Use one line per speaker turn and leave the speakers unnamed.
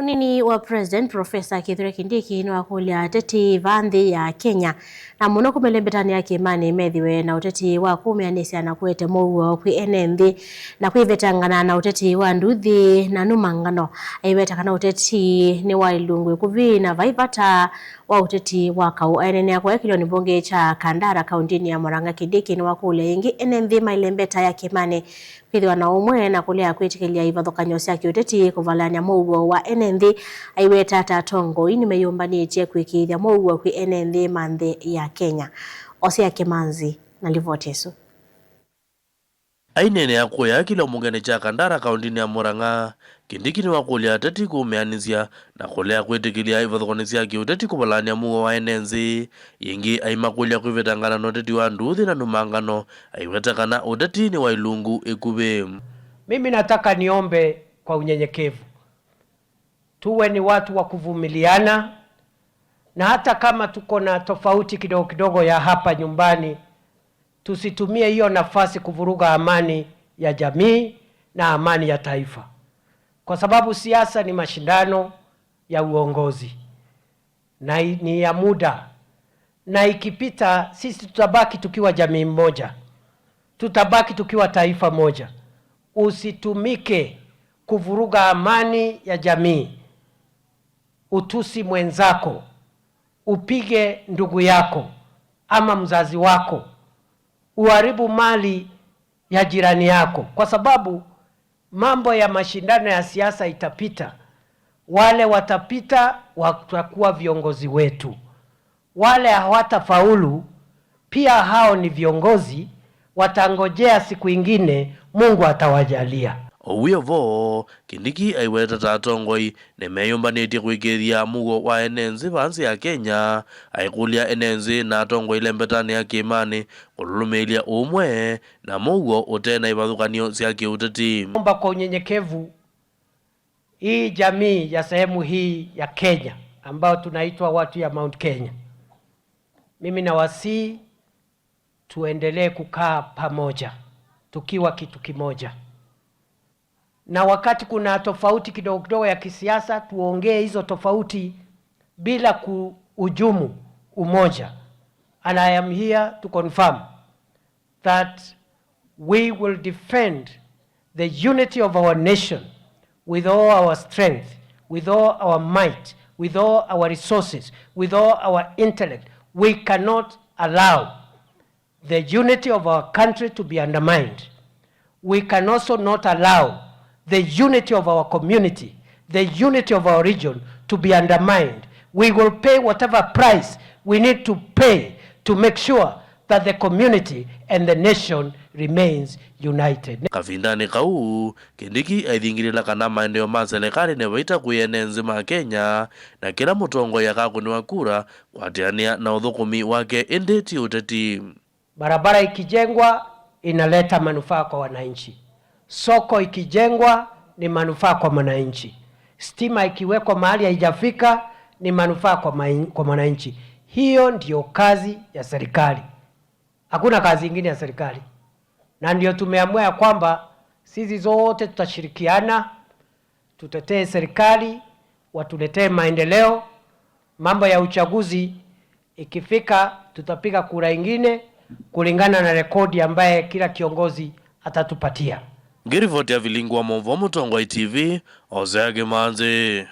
Munini wa President Professor Kithure Kindiki ni wakulia ateti vanthi ya Kenya na muno kumelembetani ya Kimani methiwe na uteti wa kumeanisia na kuete mouo kwi ene nthi na kwivetangana na uteti wa nduthi na numangano aiwetakana uteti ni wa ilungu kuvi na vaivata wa uteti wa kau aenene ya kuekilio ni bunge cha Kandara kauntini ya Murang'a. Kindiki ni wakulia ingi ene nthi mailembeta ya Kimani kwithiwa na umwe na kulia kwitikilia ivathukanyo cia kiuteti kuvalania mouo wa ene nthi aiweta atatongo ini meyumbanitie kwikithia mouo kwi ene nthi manthi ya Kenya. Osia Kimanzi na ripoti isu.
Ainene ya kuya kila mungene cha Kandara kauntini ya Murang'a. Kindiki ni wakulia ateti kumeanisia na kulea kwitikilia ivathukanyo cia kiuteti kuvalania mouo wa ene nthi ingi aimakulia kwivetangana na uteti wa nduthi na numangano aiwetakana uteti ni wa ilungu ikuvi.
Mimi nataka niombe kwa unyenyekevu tuwe ni watu wa kuvumiliana, na hata kama tuko na tofauti kidogo kidogo ya hapa nyumbani, tusitumie hiyo nafasi kuvuruga amani ya jamii na amani ya taifa, kwa sababu siasa ni mashindano ya uongozi na ni ya muda, na ikipita sisi tutabaki tukiwa jamii moja, tutabaki tukiwa taifa moja. Usitumike kuvuruga amani ya jamii, utusi mwenzako, upige ndugu yako ama mzazi wako, uharibu mali ya jirani yako, kwa sababu mambo ya mashindano ya siasa itapita. Wale watapita watakuwa viongozi wetu, wale hawatafaulu pia hao ni viongozi, watangojea siku ingine Mungu atawajalia.
Owiyo vo Kindiki aiweta tatongoi nemeyumbanitie kwikithia mouo wa ene nthi vanthi ya Kenya aikulia ene nthi na atongoi ilembetani ya Kimani kululumilia umwe na mouo utena ivathukanio cia kiuteti.
Omba kwa unyenyekevu hii jamii ya sehemu hii ya Kenya ambao tunaitwa watu ya Mount Kenya, mimi nawasihi tuendelee kukaa pamoja tukiwa kitu kimoja, na wakati kuna tofauti kidogo kidogo ya kisiasa tuongee hizo tofauti bila kuhujumu umoja. And I am here to confirm that we will defend the unity of our nation with all our strength, with all our might, with all our resources, with all our intellect. We cannot allow the unity of our country to be undermined. We can also not allow the unity of our community, the unity of our region to be undermined. We will pay whatever price we need to pay to make sure that the community and the nation remains united.
Kavindani kau Kindiki aithingirila kana maendeleo ma serikali ne waita kuyene nzima Kenya na kila mutongo yakakuniwa kura kwatiania na uthukumi wake indi uteti.
Barabara ikijengwa inaleta manufaa kwa wananchi. Soko ikijengwa ni manufaa kwa wananchi. Stima ikiwekwa mahali haijafika ni manufaa kwa wananchi. Hiyo ndio kazi ya serikali. Hakuna kazi nyingine ya serikali. Na ndio tumeamua ya kwamba sisi zote tutashirikiana, tutetee serikali, watuletee maendeleo. Mambo ya uchaguzi ikifika tutapiga kura ingine kulingana na rekodi ambaye kila kiongozi atatupatia.
Ngirivoti ya Vilingwa Movo Mutongo ITV, Osia Kimanzi.